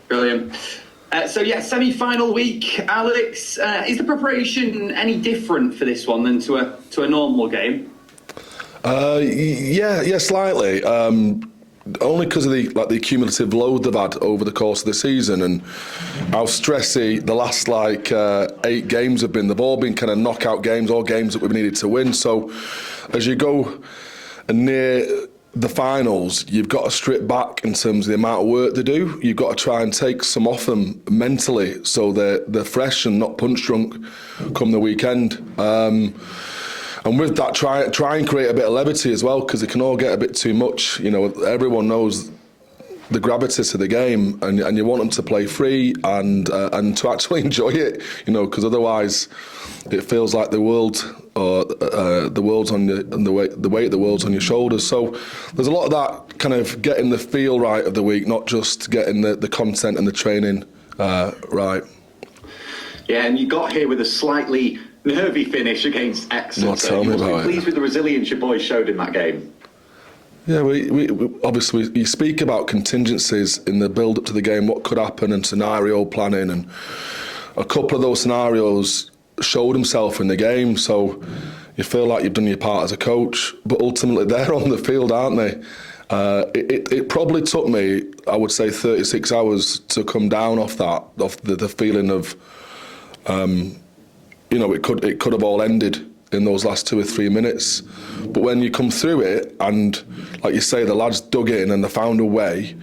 Brilliant. Semi-final week, Alex. Is the preparation any different for this one than to a normal game? Yeah, slightly. Only because of the cumulative load they've had over the course of the season and how stressy the last 8 games have been. They've all been kind of knockout games or games that we've needed to win. So as you go near the finals, you've got to strip back in terms of the amount of work they do. You've got to try and take some off them mentally so they're fresh and not punch drunk come the weekend. And with that, try and create a bit of levity as well, because it can all get a bit too much. You know, everyone knows the gravitas of the game, and you want them to play free and to actually enjoy it. You know, because otherwise, it feels like the world's on your, and the weight of the world's on your shoulders. So there's a lot of that kind of getting the feel right of the week, not just getting the content and the training right. Yeah, and you got here with a slightly nervy finish against Exeter. Tell me about it. Pleased with the resilience your boys showed in that game. Yeah, we obviously you speak about contingencies in the build up to the game, what could happen, and scenario planning, and a couple of those scenarios showed himself in the game. So you feel like you've done your part as a coach, but ultimately they're on the field, aren't they? It probably took me, I would say, 36 hours to come down off the feeling of. It could have all ended in those last 2 or 3 minutes. But when you come through it and, like you say, the lads dug in and they found a way,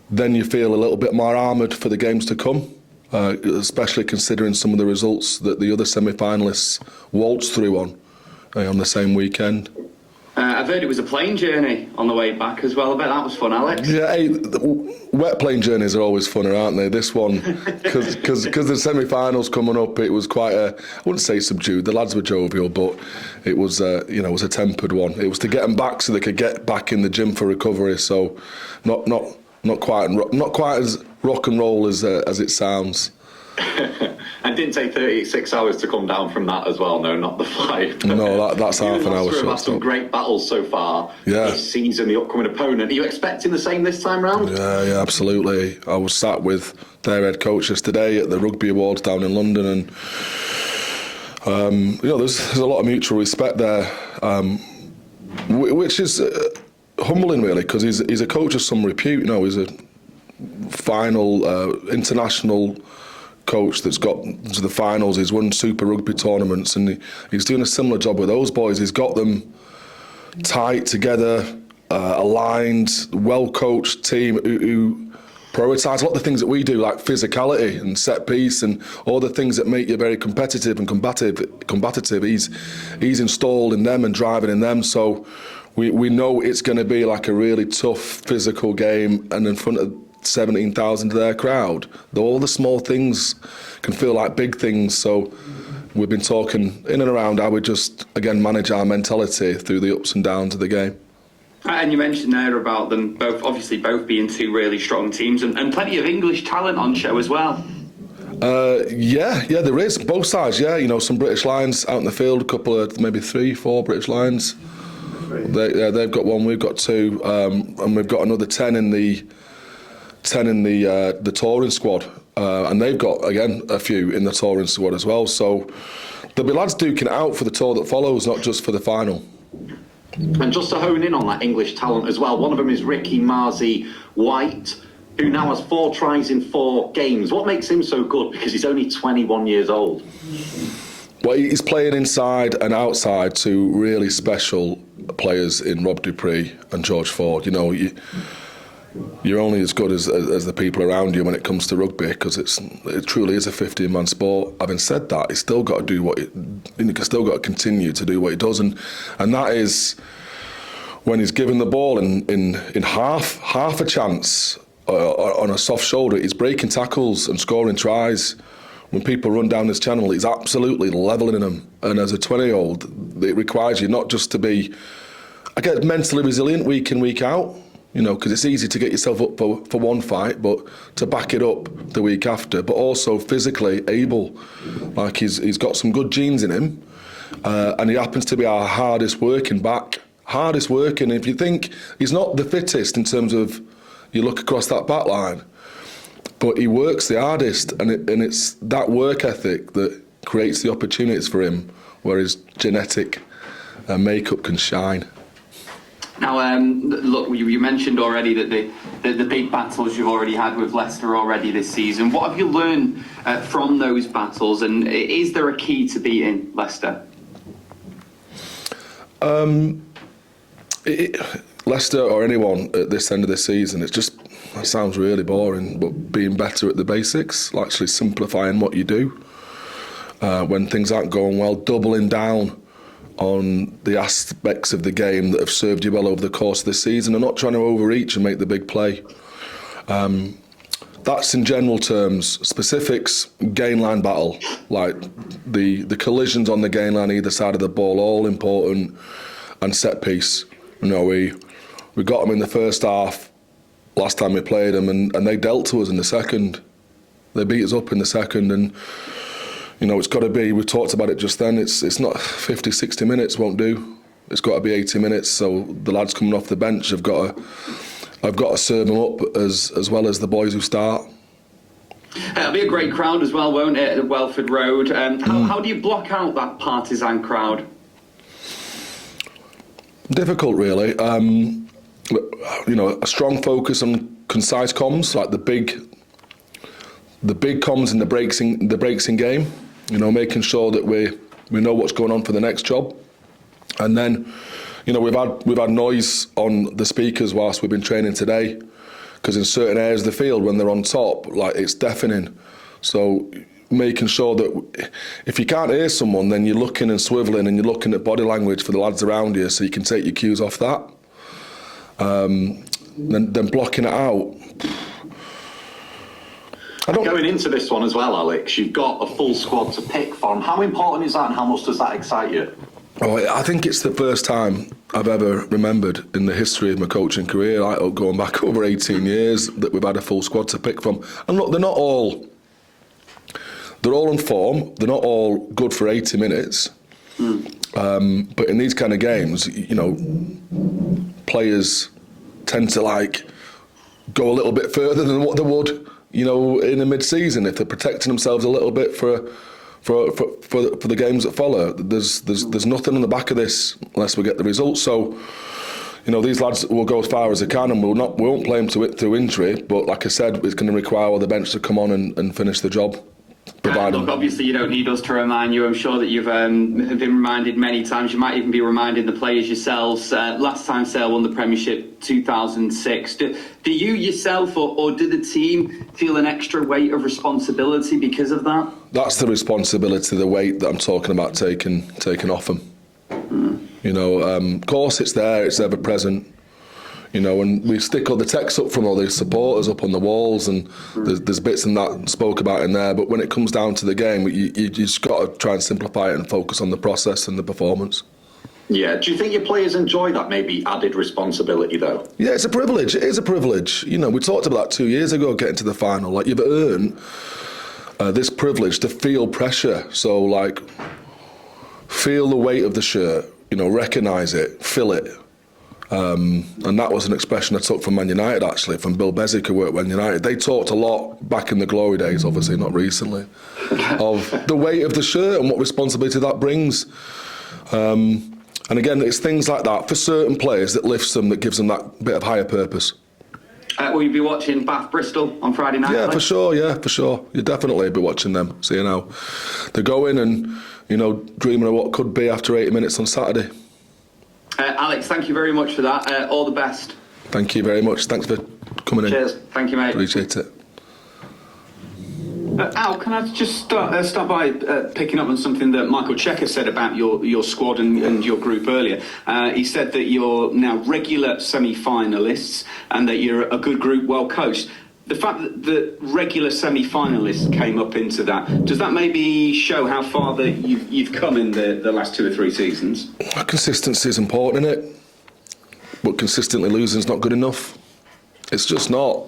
then you feel a little bit more armoured for the games to come, especially considering some of the results that the other semi-finalists waltzed through on the same weekend. I've heard it was a plane journey on the way back as well. I bet that was fun, Alex. Yeah, wet plane journeys are always funner, aren't they? This one, because the semi-finals coming up, it was quite I wouldn't say subdued. The lads were jovial, but it was it was a tempered one. It was to get them back so they could get back in the gym for recovery. So, not quite as rock and roll as it sounds. And didn't take 36 hours to come down from that as well. No, not the flight. No, that's half an hour. Leicester have had some great battles so far this season. The upcoming opponent. Are you expecting the same this time round? Yeah, absolutely. I was sat with their head coaches today at the Rugby Awards down in London, and there's a lot of mutual respect there, which is humbling really, because he's a coach of some repute. He's a final international coach that's got to the finals. He's won Super Rugby tournaments, and he's doing a similar job with those boys. He's got them tight together, aligned, well-coached team who prioritise a lot of the things that we do, like physicality and set piece and all the things that make you very competitive and combative. He's installed in them and driving in them. So we know it's going to be like a really tough physical game, and in front of 17,000 of their crowd, all the small things can feel like big things. So we've been talking in and around how we just again manage our mentality through the ups and downs of the game. And you mentioned there about them both being two really strong teams, and plenty of English talent on show as well. Yeah, there is both sides. Yeah, some British Lions out in the field, a couple of maybe 3-4 British Lions. They've got one, we've got 2, and we've got another 10 in the touring squad, and they've got again a few in the touring squad as well. So there'll be lads duking it out for the tour that follows, not just for the final. And just to hone in on that English talent as well, one of them is Ricky Marzi White, who now has 4 tries in 4 games. What makes him so good? Because he's only 21 years old. Well, he's playing inside and outside to really special players in Rob Dupree and George Ford. You're only as good as the people around you when it comes to rugby, because it truly is a 15-man sport. Having said that, he's still got to do he's still got to continue to do what he does, and that is when he's given the ball in half a chance on a soft shoulder, he's breaking tackles and scoring tries. When people run down this channel, he's absolutely levelling them. And as a 20-year-old, it requires you not just to be, I guess, mentally resilient week in, week out. Because it's easy to get yourself up for one fight, but to back it up the week after, but also physically able. Like he's got some good genes in him, and he happens to be our hardest working back. Hardest working. If you think he's not the fittest in terms of, you look across that back line, but he works the hardest, and it's that work ethic that creates the opportunities for him, where his genetic makeup can shine. Now, look, you mentioned already that the big battles you've already had with Leicester already this season. What have you learned from those battles, and is there a key to beating Leicester? Leicester or anyone at this end of the season, it sounds really boring, but being better at the basics, actually simplifying what you do when things aren't going well, doubling down on the aspects of the game that have served you well over the course of the season, and not trying to overreach and make the big play. That's in general terms. Specifics, gain line battle, like the collisions on the gain line either side of the ball, all important, and set piece. You know, we got them in the first half last time we played them, and they dealt to us in the second. They beat us up in the second, and you know, it's got to be, we talked about it just then, it's not 50, 60 minutes won't do. It's got to be 80 minutes, so the lads coming off the bench I've got to serve them up as well as the boys who start. It'll be a great crowd as well, won't it, at Welford Road? How do you block out that partisan crowd? Difficult, really. You know, a strong focus on concise comms, like the big comms and the breaks in game. You know, making sure that we know what's going on for the next job, and then, you know, we've had noise on the speakers whilst we've been training today, because in certain areas of the field when they're on top, like, it's deafening. So making sure that if you can't hear someone, then you're looking and swivelling and you're looking at body language for the lads around you, so you can take your cues off that. Then blocking it out. Going into this one as well, Alex, you've got a full squad to pick from. How important is that, and how much does that excite you? Oh, I think it's the first time I've ever remembered in the history of my coaching career, like going back over 18 years, that we've had a full squad to pick from. And look, they're all in form. They're not all good for 80 minutes. But in these kind of games, you know, players tend to go a little bit further than what they would, you know, in the mid-season, if they're protecting themselves a little bit for the games that follow. There's nothing on the back of this unless we get the results. So, you know, these lads will go as far as they can, and we won't play them through injury. But like I said, it's going to require all the bench to come on and finish the job. Look, obviously you don't need us to remind you. I'm sure that you've been reminded many times. You might even be reminding the players yourselves. Last time Sale won the Premiership, 2006. Do you yourself or do the team feel an extra weight of responsibility because of that? That's the responsibility, the weight that I'm talking about taking off them. You know, of course it's there, it's ever present. You know, and we stick all the text up from all the supporters up on the walls, and there's bits in that spoke about in there. But when it comes down to the game, you just got to try and simplify it and focus on the process and the performance. Yeah. Do you think your players enjoy that maybe added responsibility, though? Yeah, it's a privilege. It is a privilege. You know, we talked about that 2 years ago, getting to the final. Like, you've earned this privilege to feel pressure. So, like, feel the weight of the shirt. You know, recognise it, feel it. And that was an expression I took from Man United, actually, from Bill Bezic, who worked at Man United. They talked a lot back in the glory days, obviously not recently, of the weight of the shirt and what responsibility that brings. And again, it's things like that for certain players that lifts them, that gives them that bit of higher purpose. Will you be watching Bath Bristol on Friday night? Yeah, for sure. You'll definitely be watching them, seeing how they're going and, you know, dreaming of what could be after 80 minutes on Saturday. Alex, thank you very much for that. All the best. Thank you very much. Thanks for coming in. Cheers. Thank you, mate. Appreciate it. Al, can I just start by picking up on something that Michael Checker said about your squad and your group earlier. He said that you're now regular semi-finalists and that you're a good group, well coached. The fact that the regular semi-finalists came up into that, does that maybe show how far that you've come in the last 2 or 3 seasons? Consistency is important, isn't it? But consistently losing is not good enough. It's just not.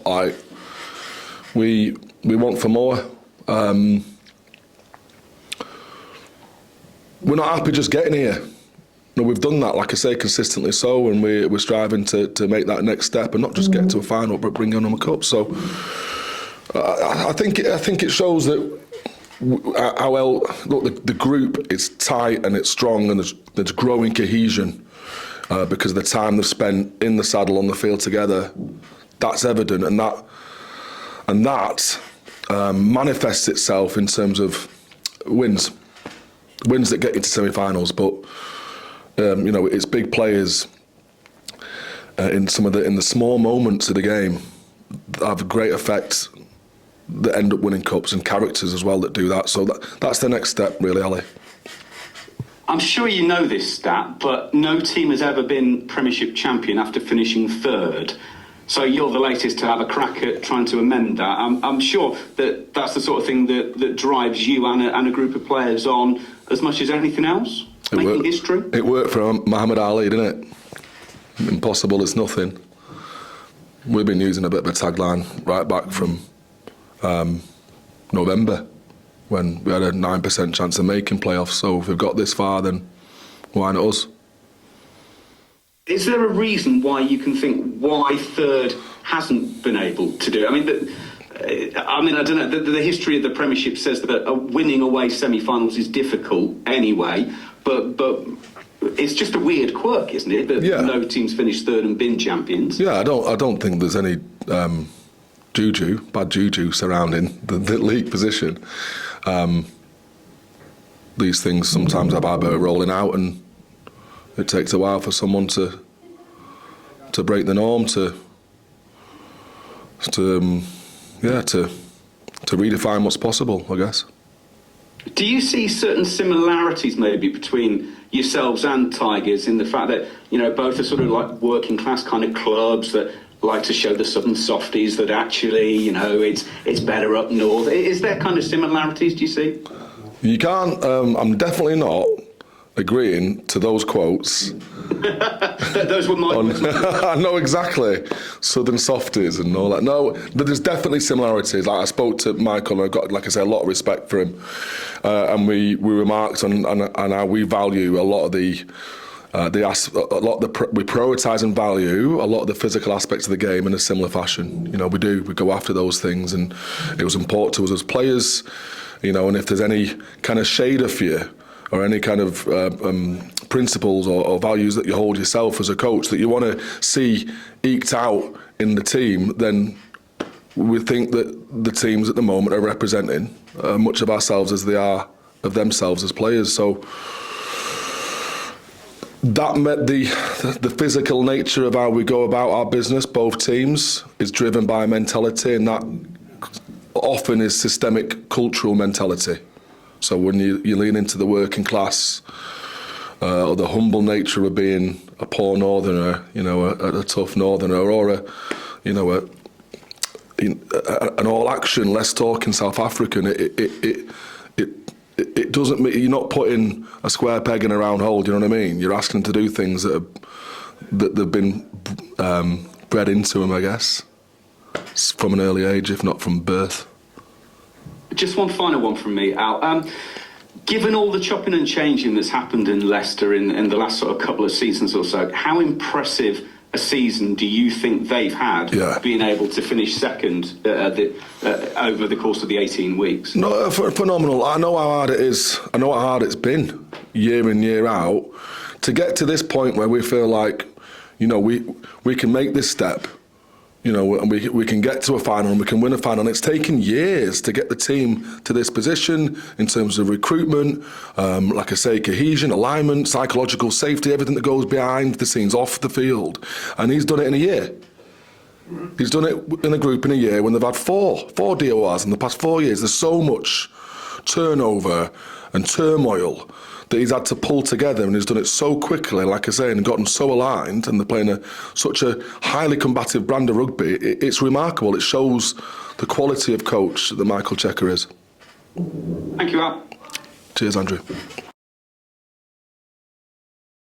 We want for more. We're not happy just getting here. No, we've done that, like I say, consistently so, and we're striving to make that next step and not just get to a final, but bring on a cup. So I think it shows that how well look the group is tight and it's strong and there's growing cohesion because of the time they've spent in the saddle on the field together. That's evident, and that manifests itself in terms of wins that get into semi-finals. But it's big players in the small moments of the game that have great effects, that end up winning cups, and characters as well that do that. So that's the next step, really, Ali. I'm sure you know this stat, but no team has ever been Premiership champion after finishing third. So you're the latest to have a crack at trying to amend that. I'm sure that that's the sort of thing that drives you and a group of players on as much as anything else, making history. It worked for Muhammad Ali, didn't it? Impossible is nothing. We've been using a bit of a tagline right back from November, when we had a 9% chance of making playoffs. So if we've got this far, then why not us? Is there a reason why you can think why third hasn't been able to do it? I don't know. The history of the Premiership says that winning away semi-finals is difficult anyway, but it's just a weird quirk, isn't it? That no teams finished third and been champions. Yeah, I don't think there's any bad juju surrounding the league position. These things sometimes have a habit of rolling out, and it takes a while for someone to break the norm, to redefine what's possible, I guess. Do you see certain similarities maybe between yourselves and Tigers in the fact that both are sort of like working class kind of clubs that like to show the southern softies that actually it's better up north? Is there kind of similarities, do you see? You can't. I'm definitely not agreeing to those quotes. Those were my words. I know exactly. Southern softies and all that. No, but there's definitely similarities. Like I spoke to Michael, and I've got, like I say, a lot of respect for him. And we remarked on how we value a lot of we prioritise and value a lot of the physical aspects of the game in a similar fashion. We go after those things, and it was important to us as players. And if there's any kind of shade of fear or any kind of principles or values that you hold yourself as a coach that you want to see eked out in the team, then we think that the teams at the moment are representing much of ourselves as they are of themselves as players. So that met the physical nature of how we go about our business. Both teams is driven by mentality, and that often is systemic cultural mentality. So when you lean into the working class or the humble nature of being a poor northerner, a tough northerner, or an all action, less talking South African, it doesn't mean you're not putting a square peg in a round hole. Do you know what I mean? You're asking them to do things that they've been bred into them, I guess, from an early age, if not from birth. Just one final one from me, Al. Given all the chopping and changing that's happened in Leicester in the last sort of couple of seasons or so, how impressive a season do you think they've had being able to finish second over the course of the 18 weeks? No, phenomenal. I know how hard it is. I know how hard it's been year in, year out to get to this point where we feel like, we can make this step. And we can get to a final and we can win a final. And it's taken years to get the team to this position in terms of recruitment, like I say, cohesion, alignment, psychological safety, everything that goes behind the scenes, off the field. And he's done it in a year. He's done it in a group in a year when they've had four DORs in the past 4 years. There's so much turnover and turmoil that he's had to pull together, and he's done it so quickly, like I say, and gotten so aligned, and they're playing such a highly combative brand of rugby. It's remarkable. It shows the quality of coach that Michael Checker is. Thank you, Al. Cheers, Andrew.